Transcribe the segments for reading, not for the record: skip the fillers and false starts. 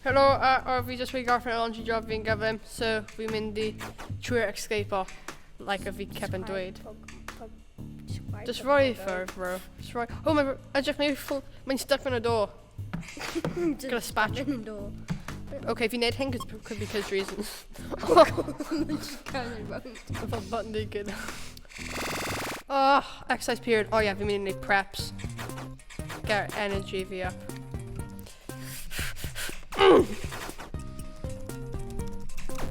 Helo, fi jyst wedi gorffen y laundry job fi'n gyflym, so fi'n mynd i trwy'r escaper, like a fi cep yn dweud. Just roi ffwrdd, bro. Just roi... Oh, mae'n edrych mae'n stuck yn y door. Gyda spatch. Okay, fi'n neud hyn could be because reasons. Fel button naked. Oh, exercise period. Oh yeah, fi'n mynd i neud preps. Get energy fi up.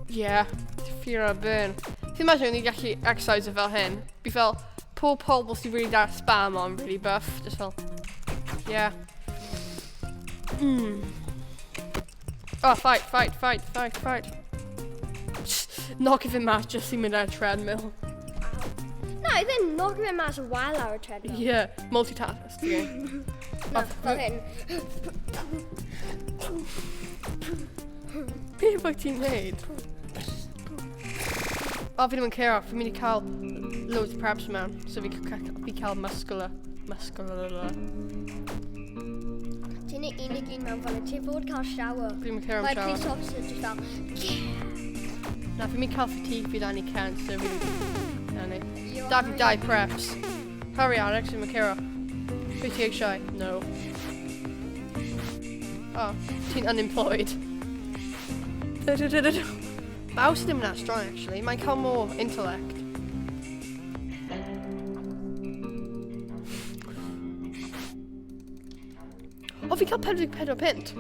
Yeah, fear a burn. Fi'n imagine ni gallu exercise fel hyn. Fi fel pob pobl sy'n really dar spam on, really buff. Just fel, yeah. Oh, fight. Knock him mas just sy'n mynd ar treadmill. No, I didn't knock him out while I was treadmill. Yeah, multitasking. No, fel hyn. Be beth ti'n neud? O, fi ddim yn care, fi'n mynd i cael loads of preps mewn, so fi cael muscular. Ti'n neud unig un mewn fel y ti fod cael shower. Fi'n mynd care am Mae'r shower. police officer just fel, yeah. Na, fi'n mynd cael fatigue fi dan i can, so fi... Da fi 2 preps. Hurry Alex, fi'n mynd care. Be ti eisiau? No. Oh, ti'n unemployed. Mae Aws ddim yn that strong actually, mae'n cael more intellect. O, fi cael 44 pint.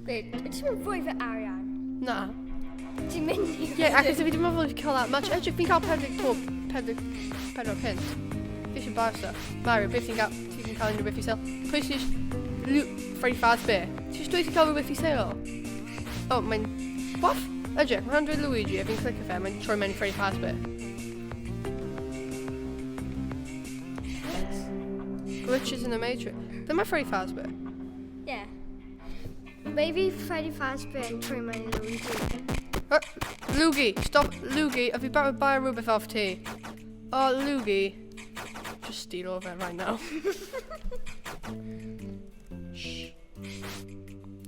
Wait, ti'n mynd fwy fy arian? Na. Ti'n mynd i... Yeah, ac fi ddim yn fod i cael that much. Edrych, fi'n cael 44 pint. Fi eisiau bar stuff. Mario, beth ti'n cael unrhyw beth i sale? Pwy sy'n Freddy Fazbear? Ti'n dweud ti'n cael rhywbeth i sale? O, mae'n... What? Edrych, mae'n dweud Luigi, a fi'n clicio fe, mae'n troi mewn i Freddy Fazbear. Glitches in the Matrix. Dyma Freddy Fazbear. Yeah. Maybe Freddy Fazbear yn trwy mewn i Luigi. Luigi, stop, Luigi, a fi barod bai rhywbeth off ti. Oh, Luigi. Just steal all of it right now. Shh.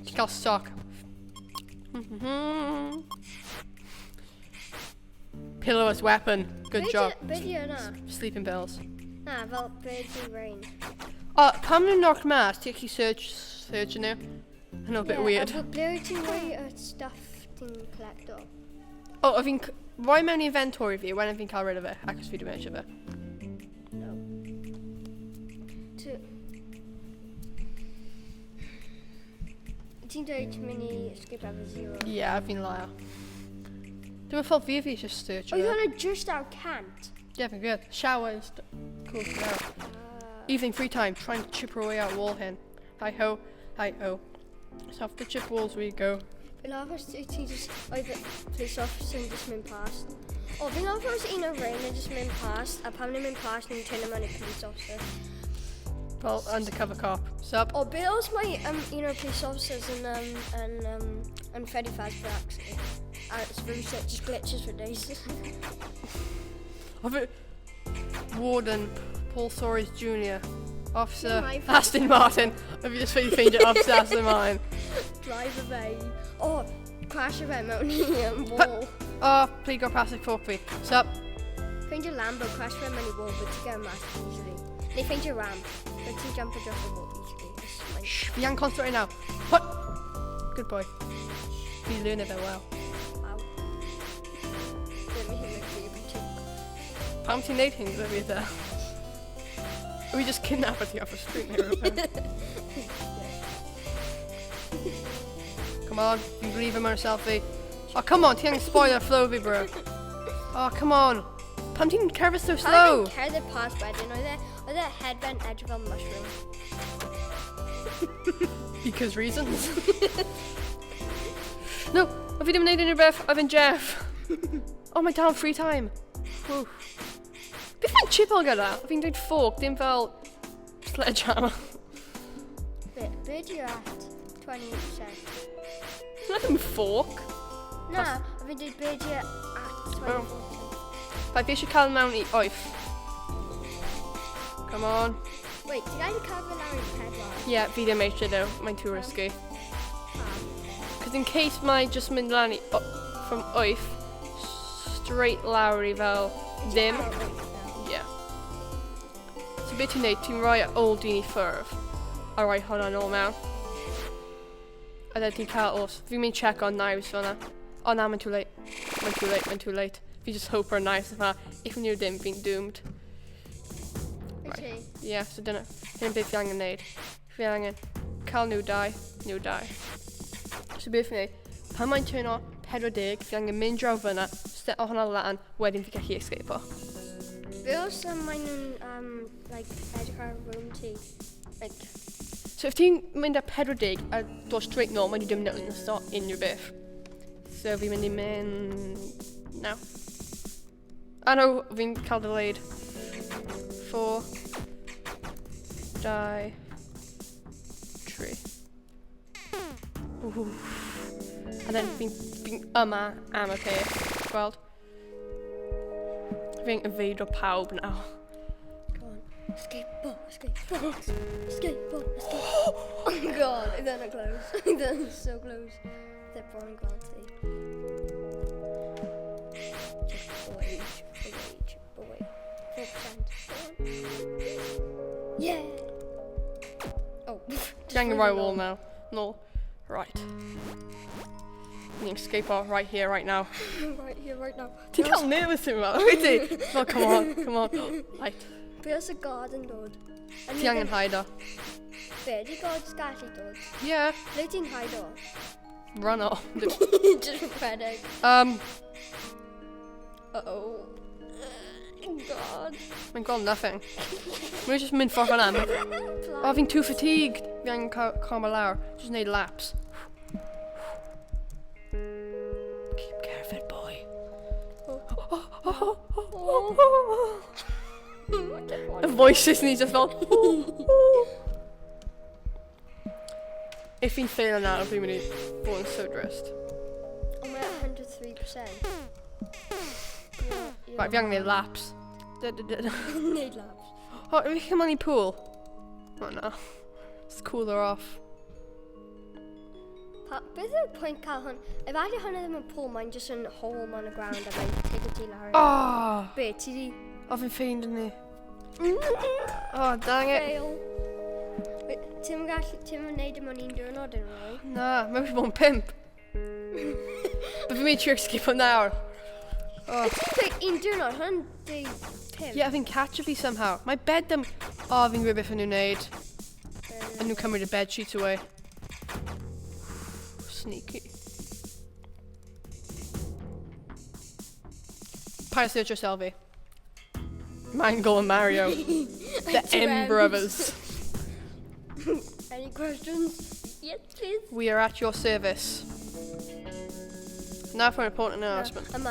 Ti'n cael sock. Pillow as weapon. Good job. Be di yna? Sleeping pills. Na, fel be di rain. Oh, pam nhw'n knocked mas, ti'n gallu search nhw? Hynny a bit weird. Yeah, ble wyt ti'n rhoi y stuff ti'n collecto? Oh, a fi'n rhoi mewn i inventory fi, when fi'n cael rid of it, acos fi ddim eisiau fe. No. Ti'n dweud ti'n mynd i skip efo 0? Yeah, fi'n liar. Dwi'n meddwl fi eisiau search Oh, fe. you're gonna just out can't. Yeah, fi'n good. Shower is cool for now. Evening free time, trying to chip away at wall hen. Hi-ho. So off the chip walls we go. Fi'n afos ti'n just, oedd y police officer yn just mynd past. O, fi'n afos un o'r rain yn just mynd past, a pam ni'n mynd past ni'n tynnu mewn i police officer. Well, undercover cop. Sup? O, be os mae un o'r police officers yn Freddy Fazbear actually? A it's really sick, just glitches for days. Of it, Warden Paul Soares Jr. Officer Yeah, my Aston Martin. Have you just really find it Officer Aston Martin? Drive away. O, crash o fe mewn i wall. Oh, please go past the fork fi. Sup? Find your Lambo, crash fe mewn i wall, but ti'n gael mas easily. Neu find your ramp, but ti'n jump dros y wall easily. Shh, fi angen concentrate now. What? Good boy. He's learning it well. Wow. Let me hit my favorite. Pam ti'n neud hyn gyda fi da? We just kidnapped the off the street here. Come on, you believe in yourself, eh? Oh, come on, ti'n spoiler flow fi, bro. Oh, come on. Pam ti'n cerdded so slow? I didn't care the past wedyn, oedd e headband edge fel mushroom. Because reasons. No, fi ddim yn neud unrhyw beth, I've been Jeff. Oh, my down free time. Whew. Beth fi'n chipol gyda? Fi'n dweud fork, dim fel sledgehammer. Be di at 20%? Not ddim fork. Na, fi'n dweud be di at 20%. Pai fi eisiau cael mewn i oif. Come on. Wait, did I cover Larry pedwar? Yeah, fi ddim eisiau nhw. Mae'n too risky. Just in case mae just mynd lan I from 8 straight lawr I fel dim. Yeah. So beth ti'n neud, ti'n rhoi old un I ffurf a rhoi hwnna nôl mewn. A then ti'n cael os. Fi'n mynd check on knives fyna. Oh na, mae'n too late. Mae'n too late. Fi just hope ar knives yma. If nhw dim, fi'n doomed. Okay. Yeah, so dyna beth fi angen neud. Fi angen cael nhw dau. So beth fi'n neud, pan mae'n turno 40, fi angen mynd draw fyna, set o hwnna lan, wedyn fi gallu escape o. Be os maen nhw'n, like, edrych ar room ti? Like... So if ti'n mynd ar 40 a dod straight nôl, mae'n dim newid yn ystod unrhyw beth. So fi'n mynd I mynd... now. A no, fi'n cael delayed. 4, 2, 3. Ooh. A then fi'n yma am y peth, gweld? Fi'n eveidio pawb nawr. Go on. Skateboard. Oh my god, they're not close. They're so close. They're boring quality. Wait. 4%. Yeah! Oh. Gang the right wall now. No. Right. You can escape off right here, right now. Right here, right now. Ti'n cael nervous yn fel, wyt ti? No, come on. Right. Be os y god yn dod? Ti angen hide o. Be, di god gallu dod? Yeah. Le ti'n hide o? Run o. Just rhedeg. Uh-oh. God. Mae'n gweld nothing. Mae'n just mynd ffordd hwnna. Oh, fi'n too fatigued. Fi angen cael ma lawr. Just neud laps. Keep careful, boy. The voices ni just fel... If fi'n fail nawr, fi'n mynd I bod yn so dressed. Oh, mae 103%. Right, fi angen neud laps. Neud laps. Oh, fi chi'n mynd I pool? Oh no. Let's cool her off. Beth yw'r pwynt cael hwn? Efallai hwnna ddim yn pool, mae'n just yn hole on the ground a mae'n take ti lawr. Oh! Be, ti di... Oh, fi'n ffeind yn ni. Oh, dang it. Fail. Ti'n mynd neud ym ond un diwrnod yn rhoi? Na, mae'n mynd bod yn pimp. But fi'n mynd trick skip on nawr. Oh. Ti'n dweud un diwrnod, hwn di pimp? Yeah, fi'n catch fi somehow. My bed them... Oh, fi'n gwybod beth yn nhw'n neud. And nhw'n cymryd y bed sheets away. Sneaky. Paid search yourself, eh? Mangle and Mario. The M brothers. Any questions? Yes, please. We are at your service. Now for an important announcement. M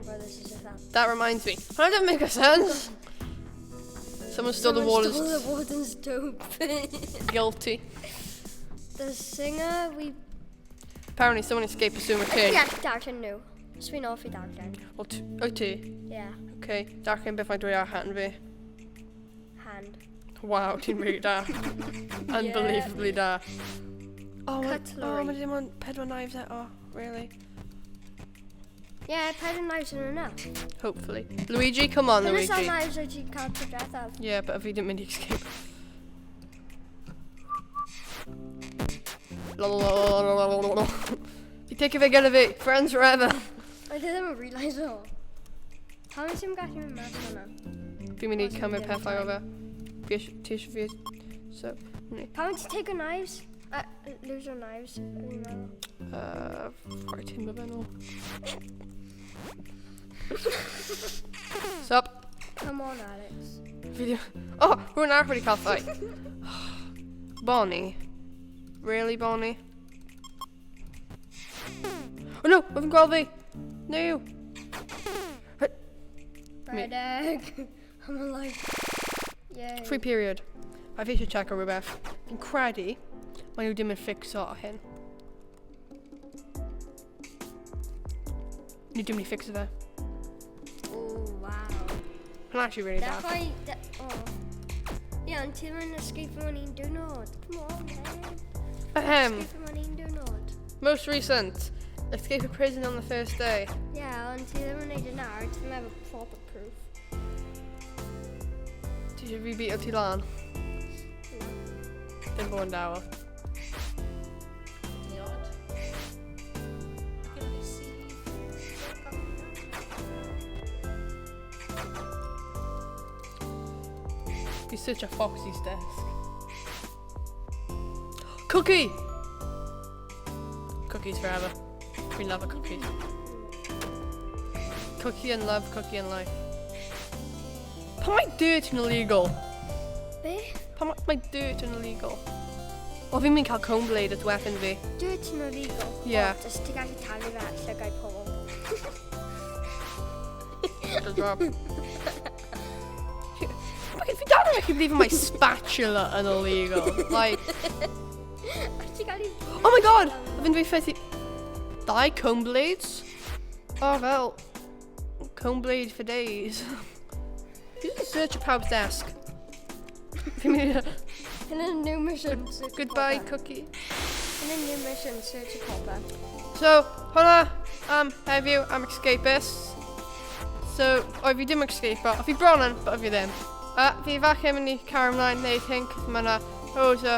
brothers is a fan. That reminds me. That doesn't make sense. Someone stole the water's Stole the warden's dope. guilty. The singer we... Apparently someone escaped a sewer cave. Yeah, Darken knew. Swing off with Darken. O ti? Yeah. Okay, darken beth mae dwi ar hat yn fi. Hand. Wow, ti'n really da. Unbelievably da. Oh, Cutlery. mae dim ond 4 knives eto. Really? Yeah, pen and knives are enough. Hopefully. Luigi, come on, Dyna sa'n Luigi. knives o ti'n cael to death of. Yeah, but fi ddim mynd I escape. Fi take fe gyda fi. Friends forever. I ddim yn realise o. Pam wyt ti'n gallu mynd mas hwnna? Fi'n mynd I cymryd pethau o fe. Ti eisiau fi... So, Pam wyt ti'n take your knives? Lose your knives. Right, hyn fe nôl. Sup? Come on, Alex. Video. Oh, rwy'n arall wedi cael fight. Bonnie? Really, Bonnie? Oh no, mae fi'n gweld fi. No. Red egg. I'm alive. Yay. Free period. A fi eisiau check o rhywbeth. Fi'n credu, mae nhw dim yn fixo hyn. Nhw dim yn fixo fe. Oh, wow. Mae'n actually really That's bad. why... Yeah, until I'm escaping on un diwrnod. Come on, man. Ahem. Escaping on un diwrnod. Most recent. Escape a prison on the first day. Yeah, ond ti ddim yn neud yna, ti ddim efo proper proof. Ti eisiau fi beat o ti lan? Dim bod yn dawel. Be such a Foxy's desk. Cookie! Cookies forever. We love a cookie. Cookie and love, cookie and life. Pan mae dirt yn illegal? Be? Pan mae dirt yn illegal? O, fi'n mynd cael comb blade at weapon fi. Dirt yn illegal? Yeah. O, jyst ti gallu talu fe at llygau pobl. Good job. Fi dal yn gallu believe my spatula yn illegal. Like, Ti gallu... oh my god! Fi'n dweud ffethi... Dau comb blades? Oh, fel... Comb blade for days. You can search a pawb's desk. Fi'n mynd... In a new mission, search Goodbye, popper. cookie. In a new mission, search a popper. So, hwnna, heddiw am Escapist. So, o fi dim escaper, o fi bron yn, but o fi ddim. Fi falle mynd i cario ymlaen neud hyn, cos mae yna loads o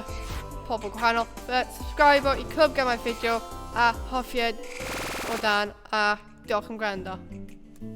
pobl gwahanol. But subscribe i clwb gamau fideo, a hoffiad o dan, a diolch am gwrando.